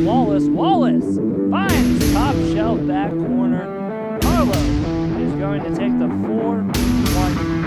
Wallace finds top shelf back corner. Carlow is going to take the 4-1.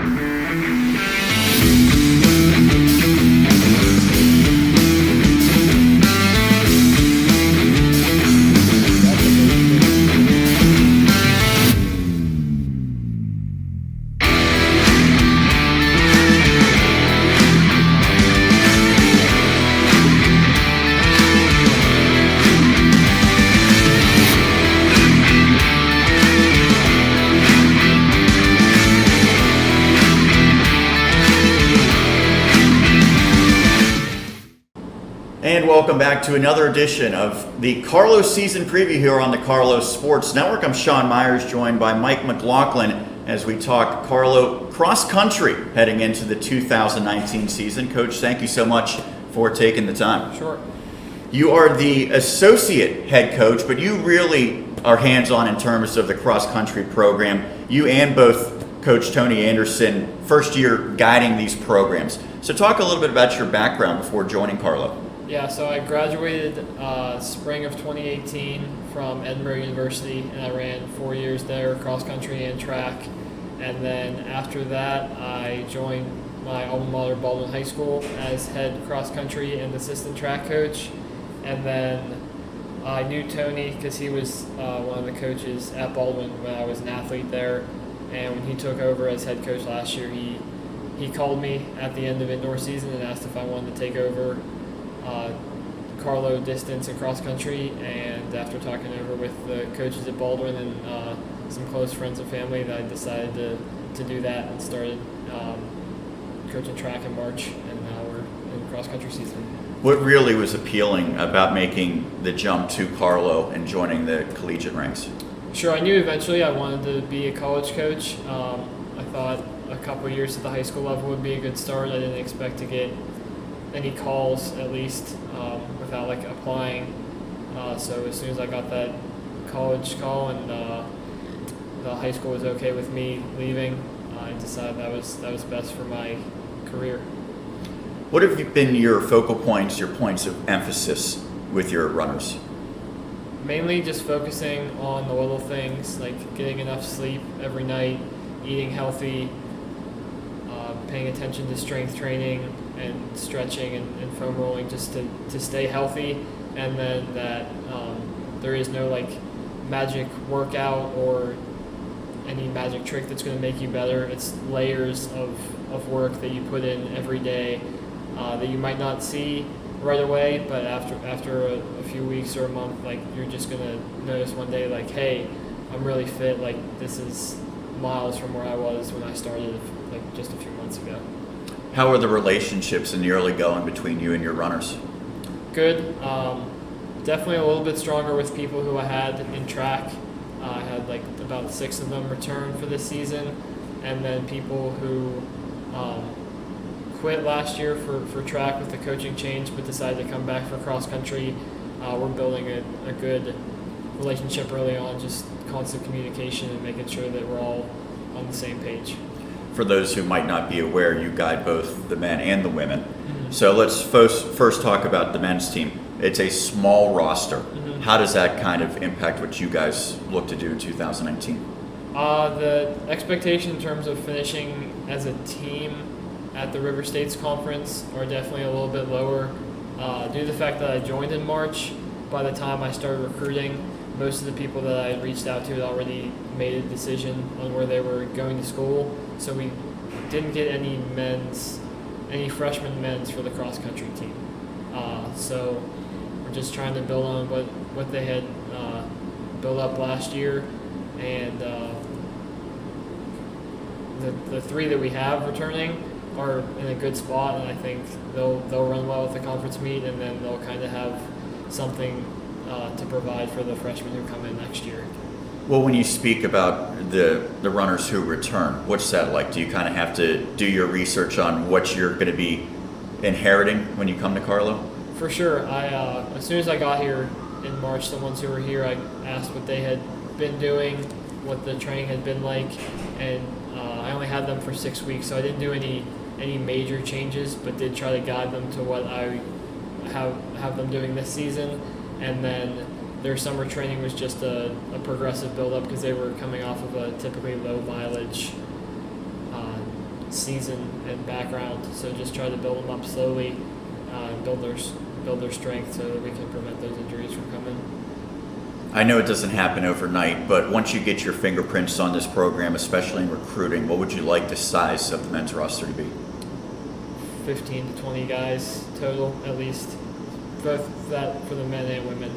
And welcome back to another edition of the Carlow season preview here on the Carlow Sports Network. I'm Sean Meyers, joined by Mike McLaughlin as we talk Carlow cross country heading into the 2019 season. Coach, thank you so much for taking the time. Sure. You are the associate head coach, but you really are hands-on in terms of the cross country program. You and both Coach Tony Anderson, first year guiding these programs. So talk a little bit about your background before joining Carlow. Yeah, so I graduated spring of 2018 from Edinburgh University, and I ran 4 years there, cross country and track. And then after that, I joined my alma mater, Baldwin High School, as head cross country and assistant track coach. And then I knew Tony because he was one of the coaches at Baldwin when I was an athlete there. And when he took over as head coach last year, he called me at the end of indoor season and asked if I wanted to take over Carlow distance and cross country, and after talking over with the coaches at Baldwin and some close friends and family, that I decided to do that and started coaching track in March, and now we're in cross country season. What really was appealing about making the jump to Carlow and joining the collegiate ranks? Sure, I knew eventually I wanted to be a college coach. I thought a couple of years at the high school level would be a good start. I didn't expect to get any calls, at least, without applying. So as soon as I got that college call and the high school was okay with me leaving, I decided that was best for my career. What have been your focal points, your points of emphasis with your runners? Mainly just focusing on the little things, like getting enough sleep every night, eating healthy, paying attention to strength training and stretching and foam rolling, just to stay healthy, and then that there is no magic workout or any magic trick that's going to make you better. It's layers of work that you put in every day that you might not see right away, but after a few weeks or a month, you're just going to notice one day, hey, I'm really fit, this is miles from where I was when I started just a few months ago. How are the relationships in the early going between you and your runners? Good. Definitely a little bit stronger with people who I had in track. I had about 6 of them return for this season, and then people who quit last year for track with the coaching change but decided to come back for cross country. We're building a good relationship early on, just constant communication and making sure that we're all on the same page. For those who might not be aware, you guide both the men and the women. Mm-hmm. So let's first talk about the men's team. It's a small roster. Mm-hmm. How does that kind of impact what you guys look to do in 2019? The expectation in terms of finishing as a team at the River States Conference are definitely a little bit lower. Due to the fact that I joined in March, by the time I started recruiting, most of the people that I had reached out to had already made a decision on where they were going to school. So we didn't get any freshman men's for the cross country team. So we're just trying to build on what they had built up last year, and the 3 that we have returning are in a good spot, and I think they'll run well with the conference meet, and then they'll kind of have something to provide for the freshmen who come in next year. Well, when you speak about the runners who return, what's that like? Do you kind of have to do your research on what you're going to be inheriting when you come to Carlow? For sure. As soon as I got here in March, the ones who were here, I asked what they had been doing, what the training had been like, and I only had them for 6 weeks, so I didn't do any major changes, but did try to guide them to what I have them doing this season, and then their summer training was just a progressive build-up because they were coming off of a typically low mileage season and background. So just try to build them up slowly, and build their strength so that we can prevent those injuries from coming. I know it doesn't happen overnight, but once you get your fingerprints on this program, especially in recruiting, what would you like the size of the men's roster to be? 15 to 20 guys total, at least, both that for the men and women.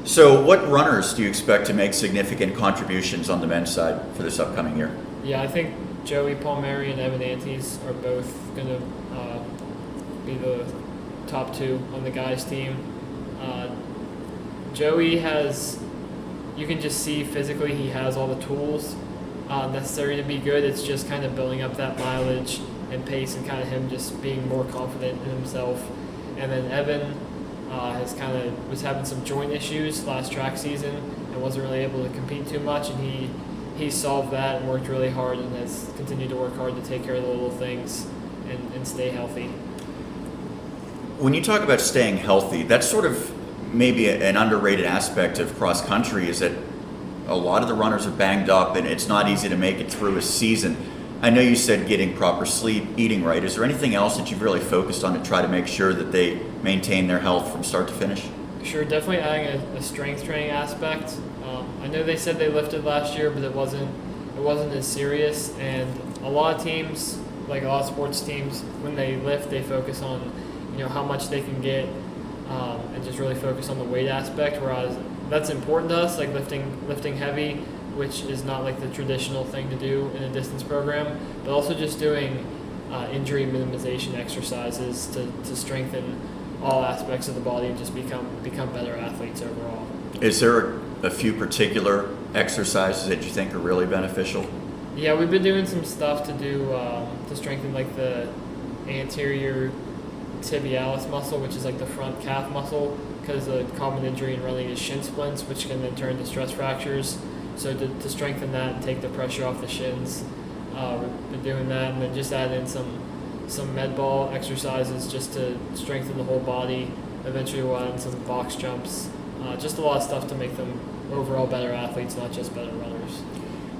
So what runners do you expect to make significant contributions on the men's side for this upcoming year? Yeah, I think Joey Palmieri and Evan Antes are both going to be the top two on the guys' team. Joey you can just see physically he has all the tools necessary to be good. It's just kind of building up that mileage and pace and kind of him just being more confident in himself. And then Evan was having some joint issues last track season and wasn't really able to compete too much, and he solved that and worked really hard and has continued to work hard to take care of the little things and stay healthy. When you talk about staying healthy, that's sort of maybe an underrated aspect of cross country, is that a lot of the runners are banged up and it's not easy to make it through a season. I know you said getting proper sleep, eating right. Is there anything else that you've really focused on to try to make sure that they maintain their health from start to finish? Sure, definitely adding a strength training aspect. I know they said they lifted last year, but it wasn't as serious. And a lot of teams, like a lot of sports teams, when they lift, they focus on how much they can get and just really focus on the weight aspect. Whereas that's important to us, like lifting heavy, which is not like the traditional thing to do in a distance program, but also just doing injury minimization exercises to strengthen all aspects of the body and just become better athletes overall. Is there a few particular exercises that you think are really beneficial? Yeah, we've been doing some stuff to do to strengthen like the anterior tibialis muscle, which is like the front calf muscle, because a common injury in running is shin splints, which can then turn to stress fractures. So to strengthen that and take the pressure off the shins, we've been doing that, and then just add in some med ball exercises just to strengthen the whole body. Eventually we'll add in some box jumps, just a lot of stuff to make them overall better athletes, not just better runners.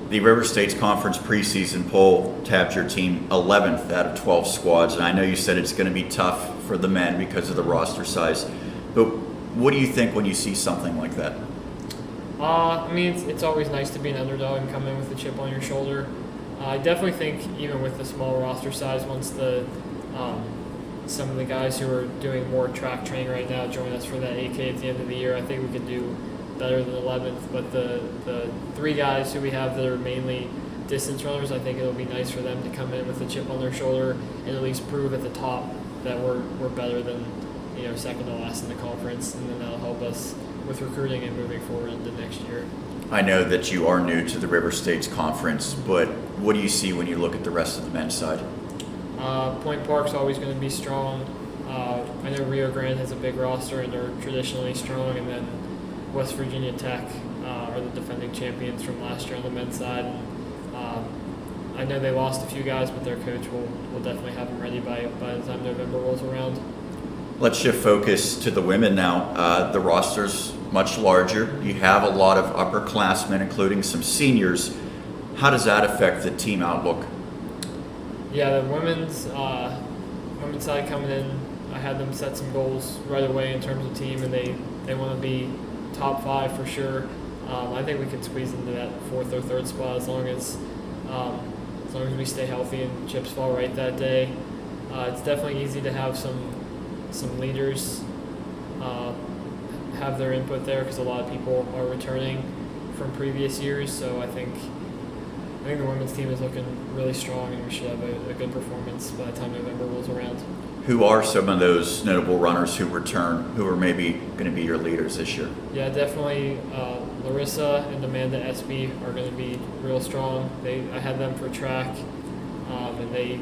The River States Conference preseason poll tabbed your team 11th out of 12 squads, and I know you said it's going to be tough for the men because of the roster size, but what do you think when you see something like that? I mean, it's always nice to be an underdog and come in with a chip on your shoulder. I definitely think even with the small roster size, once some of the guys who are doing more track training right now join us for that 8K at the end of the year, I think we could do better than 11th. But the three guys who we have that are mainly distance runners, I think it'll be nice for them to come in with a chip on their shoulder and at least prove at the top that we're better than second to last in the conference, and then that'll help us with recruiting and moving forward into next year. I know that you are new to the River States Conference, but what do you see when you look at the rest of the men's side? Point Park's always going to be strong. I know Rio Grande has a big roster and they're traditionally strong, and then West Virginia Tech are the defending champions from last year on the men's side. I know they lost a few guys, but their coach will definitely have them ready by the time November rolls around. Let's shift focus to the women now. The roster's much larger. You have a lot of upperclassmen, including some seniors. How does that affect the team outlook? Yeah, the women's side coming in, I had them set some goals right away in terms of team, and they want to be top 5 for sure. I think we can squeeze into that 4th or 3rd spot as long as we stay healthy and chips fall right that day. It's definitely easy to have some leaders have their input there because a lot of people are returning from previous years. So I think the women's team is looking really strong, and we should have a good performance by the time November rolls around. Who are some of those notable runners who return, who are maybe going to be your leaders this year? Yeah, definitely Larissa and Amanda Espy are going to be real strong. I had them for track, and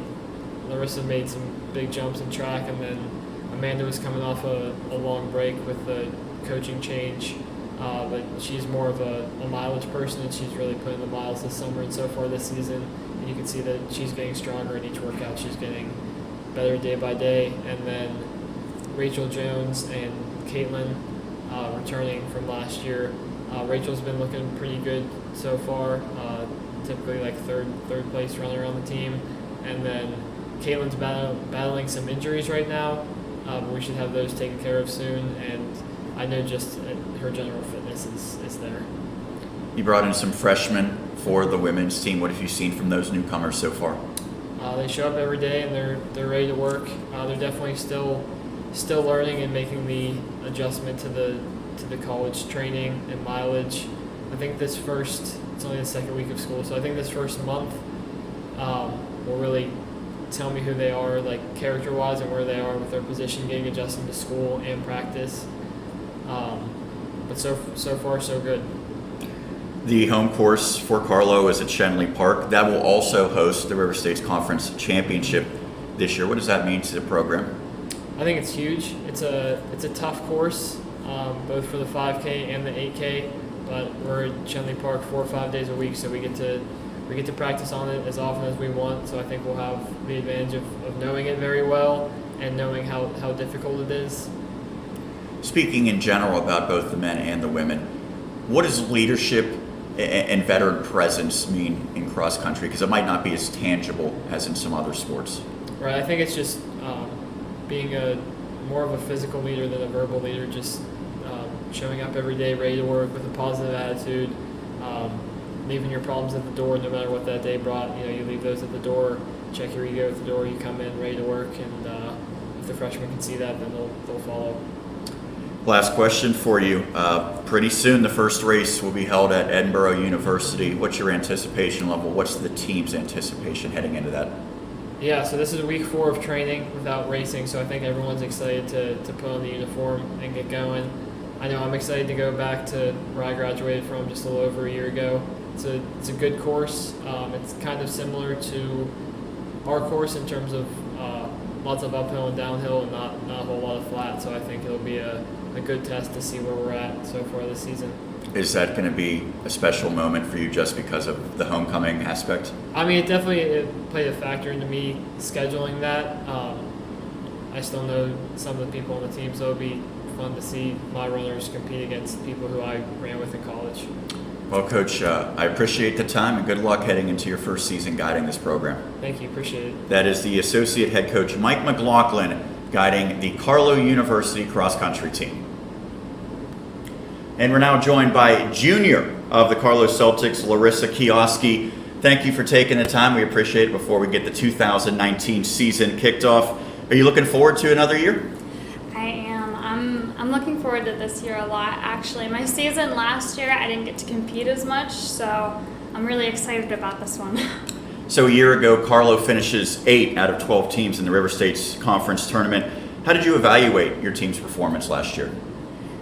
Larissa made some big jumps in track, and then Amanda was coming off a long break with the coaching change, but she's more of a mileage person, and she's really put in the miles this summer and so far this season, and you can see that she's getting stronger in each workout. She's getting better day by day. And then Rachel Jones and Caitlin returning from last year. Rachel's been looking pretty good so far, typically like third place runner on the team. And then Caitlin's battling some injuries right now. We should have those taken care of soon. And I know just her general fitness is there. You brought in some freshmen for the women's team. What have you seen from those newcomers so far? They show up every day and they're ready to work. They're definitely still learning and making the adjustment to the college training and mileage. I think it's only the second week of school, so I think this first month will really tell me who they are, like character-wise, and where they are with their position, getting adjusted to school and practice. But so far, so good. The home course for Carlow is at Shenley Park. That will also host the River States Conference Championship this year. What does that mean to the program? I think it's huge. It's a tough course, both for the 5K and the 8K. But we're at Shenley Park 4 or 5 days a week, so we get to practice on it as often as we want. So I think we'll have the advantage of knowing it very well and knowing how difficult it is. Speaking in general about both the men and the women, what does leadership and veteran presence mean in cross country? Because it might not be as tangible as in some other sports. Right. I think it's just being more of a physical leader than a verbal leader. Just showing up every day, ready to work with a positive attitude. Leaving your problems at the door, no matter what that day brought. You leave those at the door. Check your ego at the door. You come in ready to work, and if the freshmen can see that, then they'll follow. Last question for you. Pretty soon the first race will be held at Edinboro University. What's your anticipation level? What's the team's anticipation heading into that? Yeah, so this is week 4 of training without racing, so I think everyone's excited to put on the uniform and get going. I know I'm excited to go back to where I graduated from just a little over a year ago. It's a good course. It's kind of similar to our course in terms of lots of uphill and downhill and not a whole lot of flat, so I think it'll be a good test to see where we're at so far this season. Is that going to be a special moment for you just because of the homecoming aspect? I mean, it played a factor into me scheduling that. I still know some of the people on the team, so it'll be fun to see my runners compete against people who I ran with in college. Well, Coach, I appreciate the time and good luck heading into your first season guiding this program. Thank you. Appreciate it. That is the Associate Head Coach Mike McLaughlin guiding the Carlow University cross-country team. And we're now joined by junior of the Carlow Celtics, Larissa Kijowski. Thank you for taking the time. We appreciate it before we get the 2019 season kicked off. Are you looking forward to another year? I am. I'm looking forward to this year a lot, actually. My season last year, I didn't get to compete as much, so I'm really excited about this one. So a year ago, Carlow finishes 8 out of 12 teams in the River States Conference Tournament. How did you evaluate your team's performance last year?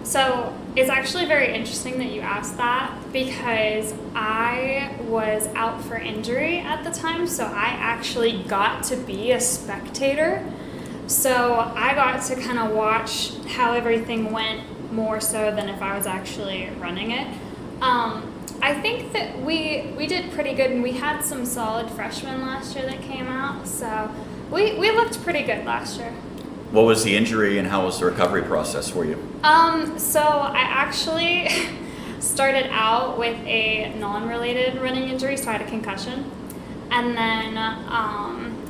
So it's actually very interesting that you asked that because I was out for injury at the time, so I actually got to be a spectator. So I got to kind of watch how everything went more so than if I was actually running it. I think that we did pretty good, and we had some solid freshmen last year that came out, so we looked pretty good last year. What was the injury and how was the recovery process for you? So I actually started out with a non-related running injury, so I had a concussion. And then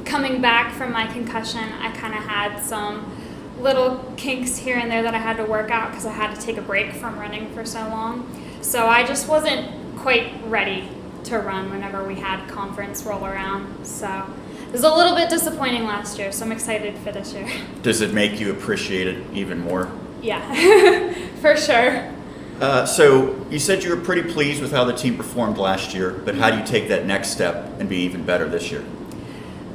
coming back from my concussion, I kind of had some little kinks here and there that I had to work out because I had to take a break from running for so long. So I just wasn't quite ready to run whenever we had conference roll around. So it was a little bit disappointing last year, so I'm excited for this year. Does it make you appreciate it even more? Yeah, for sure. So you said you were pretty pleased with how the team performed last year, but how do you take that next step and be even better this year?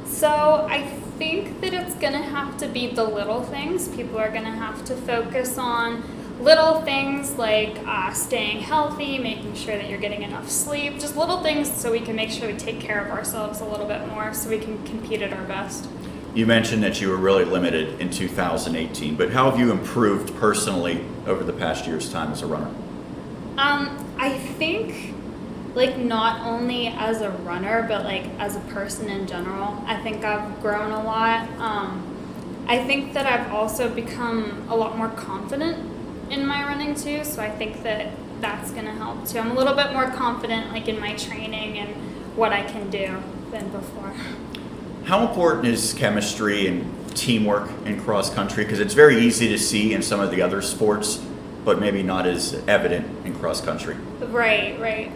So I think that it's going to have to be the little things. People are going to have to focus on little things like staying healthy, making sure that you're getting enough sleep, just little things so we can make sure we take care of ourselves a little bit more so we can compete at our best. You mentioned that you were really limited in 2018, but how have you improved personally over the past year's time as a runner? I think not only as a runner, but as a person in general. I think I've grown a lot. I think that I've also become a lot more confident in my running too, so I think that that's going to help too. I'm a little bit more confident like in my training and what I can do than before. How important is chemistry and teamwork in cross country? Because it's very easy to see in some of the other sports, but maybe not as evident in cross country. Right.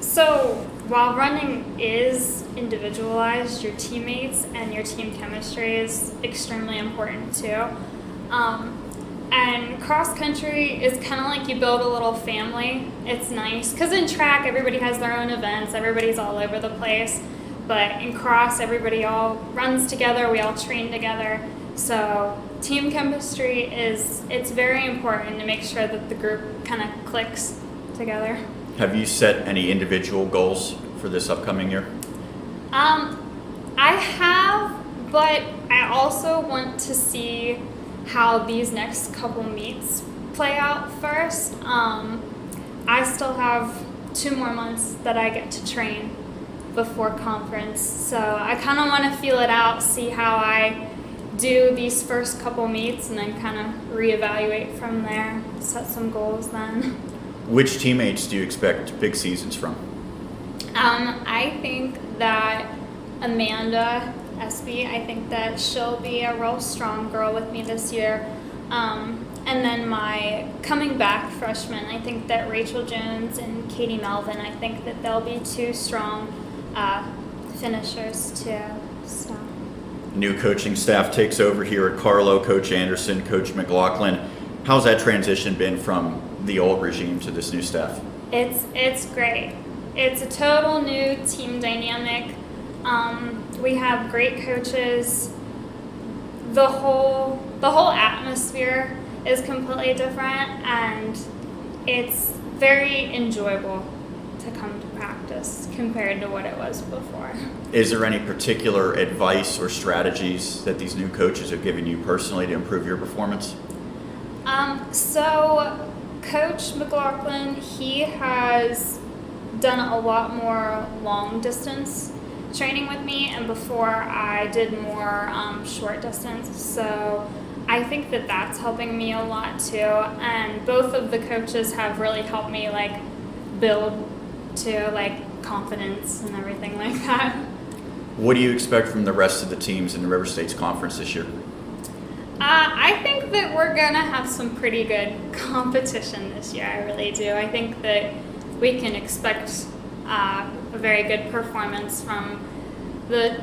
So while running is individualized, your teammates and your team chemistry is extremely important too. And cross country is kind of like you build a little family. It's nice because in track everybody has their own events, everybody's all over the place. But in cross, everybody all runs together, we all train together. So team chemistry it's very important to make sure that the group kind of clicks together. Have you set any individual goals for this upcoming year? I have, but I also want to see how these next couple meets play out first. I still have 2 more months that I get to train before conference, so I kind of want to feel it out, see how I do these first couple meets, and then kind of reevaluate from there, set some goals then. Which teammates do you expect big seasons from? I think that Amanda Espy, I think that she'll be a real strong girl with me this year. And then my coming back freshmen, I think that Rachel Jones and Katie Melvin, I think that they'll be 2 strong finishers too. So. New coaching staff takes over here at Carlow, Coach Anderson, Coach McLaughlin. How's that transition been from the old regime to this new staff? It's great. It's a total new team dynamic. We have great coaches. The whole atmosphere is completely different, and it's very enjoyable to come to practice compared to what it was before. Is there any particular advice or strategies that these new coaches have given you personally to improve your performance? So Coach McLaughlin, he has done a lot more long distance training with me, and before I did more short distance, so I think that that's helping me a lot too, and both of the coaches have really helped me like build to like confidence and everything like that. What do you expect from the rest of the teams in the River States Conference this year? I think that we're gonna have some pretty good competition this year. I really do. I think that we can expect a very good performance from the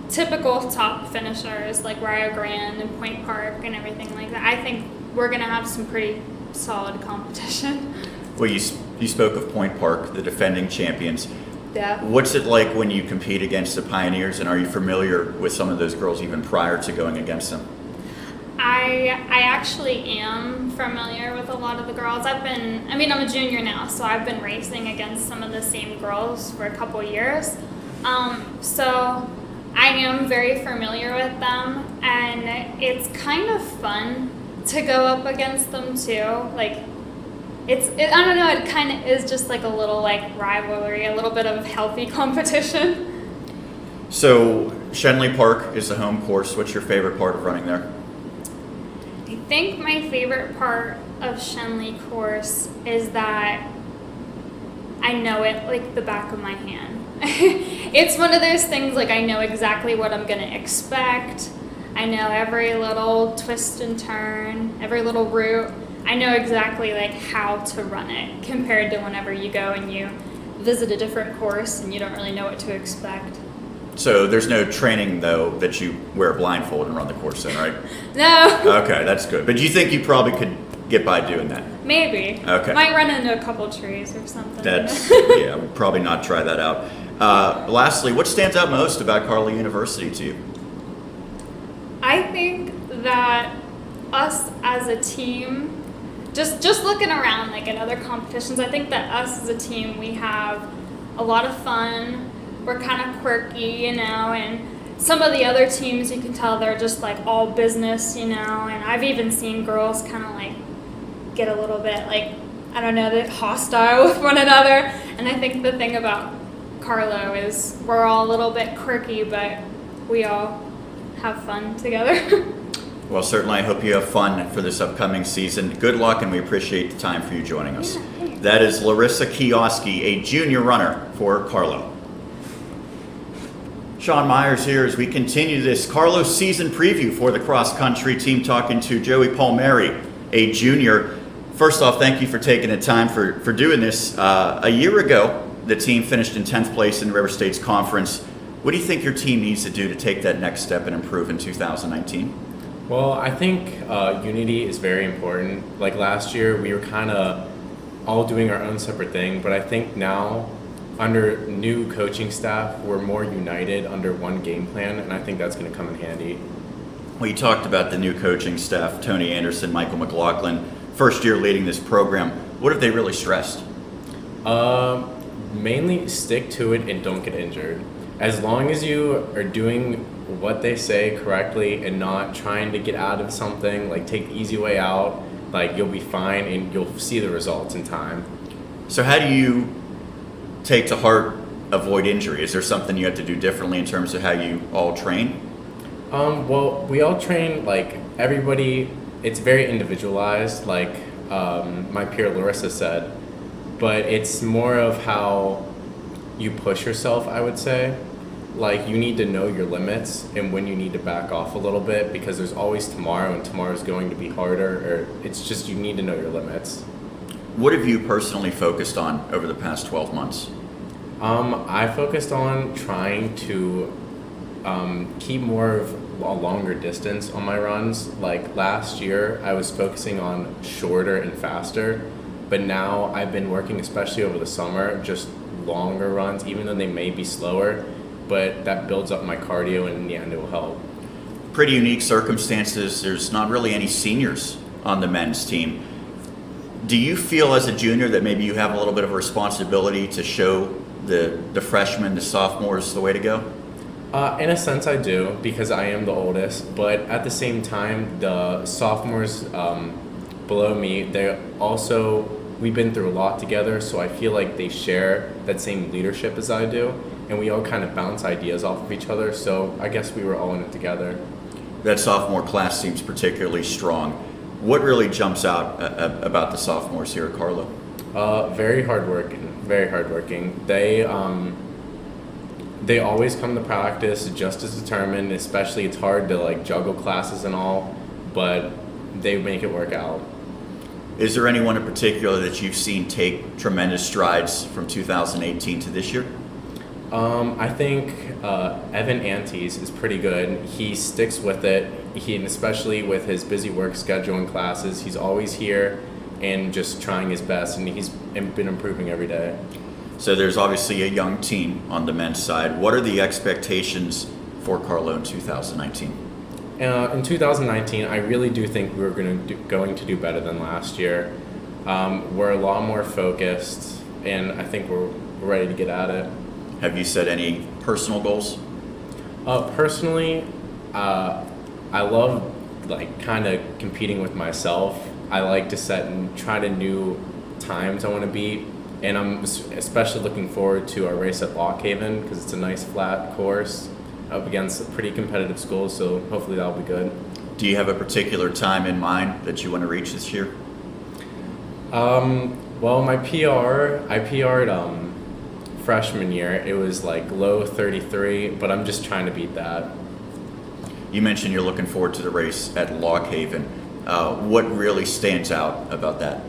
typical top finishers like Rio Grande and Point Park and everything like that. I think we're going to have some pretty solid competition. Well, you spoke of Point Park, the defending champions. Yeah. What's it like when you compete against the Pioneers, and are you familiar with some of those girls even prior to going against them? I actually am familiar with a lot of the girls. I'm a junior now, so I've been racing against some of the same girls for a couple years. So I am very familiar with them, and it's kind of fun to go up against them too. Like, I don't know, it kind of is just like a little like rivalry, a little bit of healthy competition. So Shenley Park is the home course. What's your favorite part of running there? I think my favorite part of Shenley course is that I know it like the back of my hand. It's one of those things like I know exactly what I'm going to expect. I know every little twist and turn, every little route. I know exactly like how to run it compared to whenever you go and you visit a different course and you don't really know what to expect. So there's no training, though, that you wear a blindfold and run the course in, right? No. Okay, that's good. But do you think you probably could get by doing that? Maybe. Okay. Might run into a couple trees or something. Yeah, we'll probably not try that out. Lastly, what stands out most about Carlow University to you? I think that us as a team, just looking around like at other competitions, I think that us as a team, we have a lot of fun. We're kind of quirky, you know, and some of the other teams, you can tell they're just like all business, you know, and I've even seen girls kind of like get a little bit like, I don't know, they're hostile with one another. And I think the thing about Carlow is we're all a little bit quirky, but we all have fun together. Well, certainly I hope you have fun for this upcoming season. Good luck, and we appreciate the time for you joining us. Yeah, thanks. That is Larissa Kijowski, a junior runner for Carlow. Sean Meyers here as we continue this Carlow season preview for the cross-country team, talking to Joey Palmieri, a junior. First off, thank you for taking the time for doing this. A year ago, the team finished in 10th place in the River States Conference. What do you think your team needs to do to take that next step and improve in 2019? Well, I think unity is very important. Like last year, we were kind of all doing our own separate thing, but I think now, under new coaching staff, we're more united under one game plan, and I think that's going to come in handy. Well, you talked about the new coaching staff, Tony Anderson, Michael McLaughlin, first year leading this program. What have they really stressed? Mainly stick to it and don't get injured. As long as you are doing what they say correctly and not trying to get out of something, like take the easy way out, like you'll be fine and you'll see the results in time. So how do you take to heart avoid injury? Is there something you have to do differently in terms of how you all train? Well, we all train, like everybody, it's very individualized, like my peer Larissa said, but it's more of how you push yourself, I would say. Like you need to know your limits and when you need to back off a little bit, because there's always tomorrow and tomorrow's going to be harder, or it's just you need to know your limits. What have you personally focused on over the past 12 months? I focused on trying to keep more of a longer distance on my runs. Like last year, I was focusing on shorter and faster, but now I've been working, especially over the summer, just longer runs, even though they may be slower, but that builds up my cardio and in the end it will help. Pretty unique circumstances. There's not really any seniors on the men's team. Do you feel as a junior that maybe you have a little bit of a responsibility to show the freshmen, the sophomores, the way to go? In a sense I do, because I am the oldest, but at the same time, the sophomores below me, we've been through a lot together, so I feel like they share that same leadership as I do, and we all kind of bounce ideas off of each other, so I guess we were all in it together. That sophomore class seems particularly strong. What really jumps out about the sophomores here at Carlow? Very hardworking, very hardworking. They always come to practice just as determined, especially it's hard to like juggle classes and all, but they make it work out. Is there anyone in particular that you've seen take tremendous strides from 2018 to this year? I think Evan Antes is pretty good. He sticks with it. And especially with his busy work schedule and classes, he's always here and just trying his best, and he's been improving every day. So there's obviously a young team on the men's side. What are the expectations for Carlow in 2019? In 2019, I really do think we're going to do better than last year. We're a lot more focused, and I think we're ready to get at it. Have you set any personal goals? Personally, I love like kind of competing with myself. I like to set and try to new times I want to beat, and I'm especially looking forward to our race at Lock Haven because it's a nice flat course up against pretty competitive schools, so hopefully that'll be good. Do you have a particular time in mind that you want to reach this year? Well, my I PR'd freshman year. It was like low 33, but I'm just trying to beat that. You mentioned you're looking forward to the race at Lock Haven. What really stands out about that?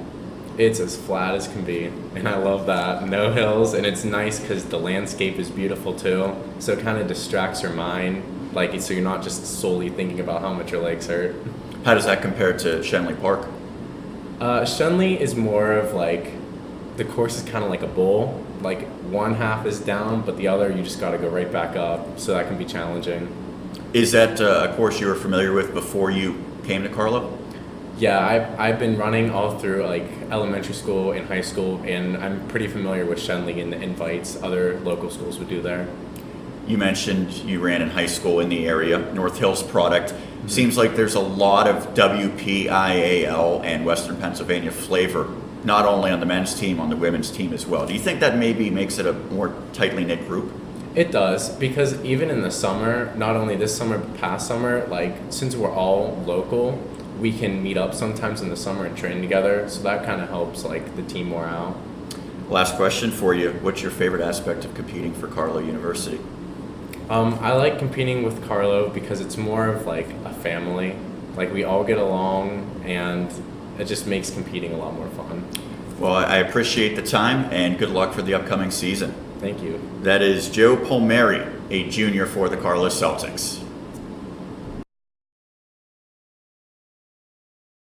It's as flat as can be, and I love that. No hills, and it's nice because the landscape is beautiful too, so it kind of distracts your mind, like so you're not just solely thinking about how much your legs hurt. How does that compare to Shenley Park? Shenley is more of like, the course is kind of like a bowl, like one half is down, but the other you just got to go right back up, so that can be challenging. Is that a course you were familiar with before you came to Carlow? Yeah, I've been running all through like elementary school and high school, and I'm pretty familiar with Shenley and the invites other local schools would do there. You mentioned you ran in high school in the area, North Hills product. Mm-hmm. Seems like there's a lot of WPIAL and Western Pennsylvania flavor, not only on the men's team, on the women's team as well. Do you think that maybe makes it a more tightly knit group? It does, because even in the summer, not only this summer but past summer, like since we're all local, we can meet up sometimes in the summer and train together. So that kind of helps like the team morale. Last question for you. What's your favorite aspect of competing for Carlow University? I like competing with Carlow because it's more of like a family. Like we all get along, and it just makes competing a lot more fun. Well, I appreciate the time, and good luck for the upcoming season. Thank you. That is Joe Palmieri, a junior for the Carlow Celtics.